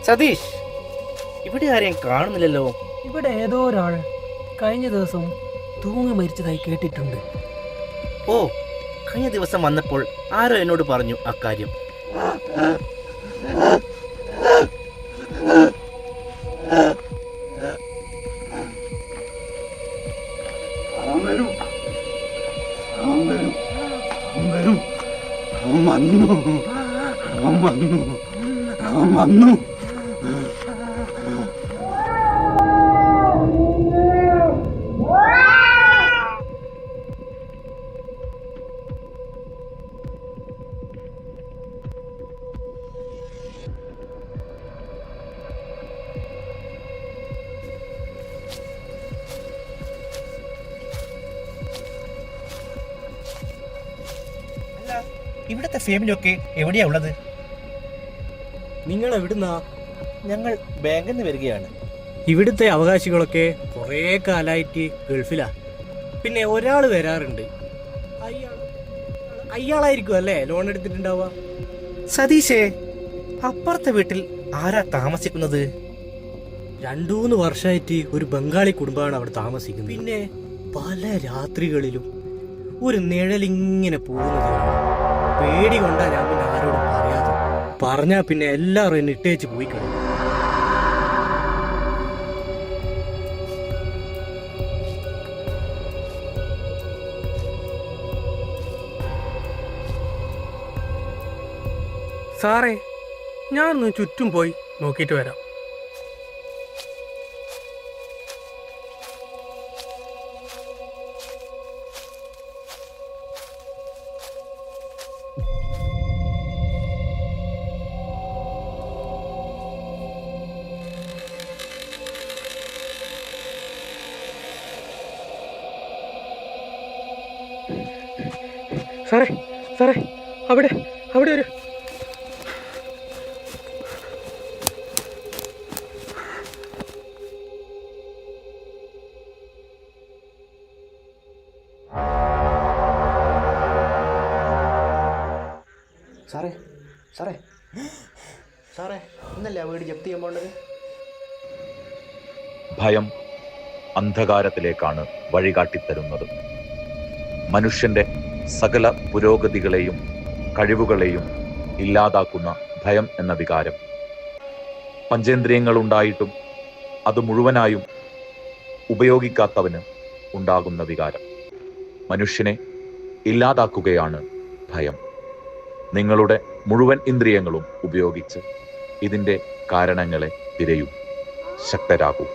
സതീഷ്, ഇവിടെ ആരെയും കാണുന്നില്ലല്ലോ. ഇവിടെ ഏതോ ഒരാൾ കഴിഞ്ഞ ദിവസം തൂങ്ങി മരിച്ചതായി കേട്ടിട്ടുണ്ട്. ഓ, കഴിഞ്ഞ ദിവസം വന്നപ്പോൾ ആരോ എന്നോട് പറഞ്ഞു അക്കാര്യം. ഇവിടുത്തെ ഫാമിലിയൊക്കെ എവിടെയാ ഉള്ളത്? നിങ്ങൾ എവിടുന്നാ? ഞങ്ങൾ ബാങ്കിൽ നിന്ന് വരികയാണ്. ഇവിടുത്തെ അവകാശികളൊക്കെ കുറേ കാലമായിട്ട് ഗൾഫിലാ. പിന്നെ ഒരാൾ വരാറുണ്ട്. അയാളായിരിക്കും അല്ലേ ലോൺ എടുത്തിട്ടുണ്ടാവുക? സതീഷേ, അപ്പുറത്തെ വീട്ടിൽ ആരാ താമസിക്കുന്നത്? 2-3 വർഷമായിട്ട് ഒരു ബംഗാളി കുടുംബമാണ് അവിടെ താമസിക്കുന്നത്. പിന്നെ പല രാത്രികളിലും ഒരു നിഴലിങ്ങനെ പോകുന്നത് കാണാം. പേടി കൊണ്ടാ ഞാൻ പിന്നെ ആരോടും പറയാതെ. പറഞ്ഞാ പിന്നെ എല്ലാവരും എന്നെ ഇട്ടേച്ച് പോയി കഴിയും. സാറേ, ഞാനൊന്ന് ചുറ്റും പോയി നോക്കിയിട്ട് വരാം. സാറേ സാറേ, അവിടെ അവിടെ ഒരു സാറേ സാറേ സാറേ, ഇന്നല്ലേ ആ വീട് ജപ്തി ചെയ്യാൻ പോണ്ടത്? ഭയം അന്ധകാരത്തിലേക്കാണ് വഴികാട്ടിത്തരുന്നത്. മനുഷ്യന്റെ സകല പുരോഗതികളെയും കഴിവുകളെയും ഇല്ലാതാക്കുന്ന ഭയം എന്ന വികാരം. പഞ്ചേന്ദ്രിയങ്ങളുണ്ടായിട്ടും അത് മുഴുവനായും ഉപയോഗിക്കാത്തവന് ഉണ്ടാകുന്ന വികാരം. മനുഷ്യനെ ഇല്ലാതാക്കുകയാണ് ഭയം. നിങ്ങളുടെ മുഴുവൻ ഇന്ദ്രിയങ്ങളും ഉപയോഗിച്ച് ഇതിൻ്റെ കാരണങ്ങളെ തിരയൂ. ശക്തരാകൂ.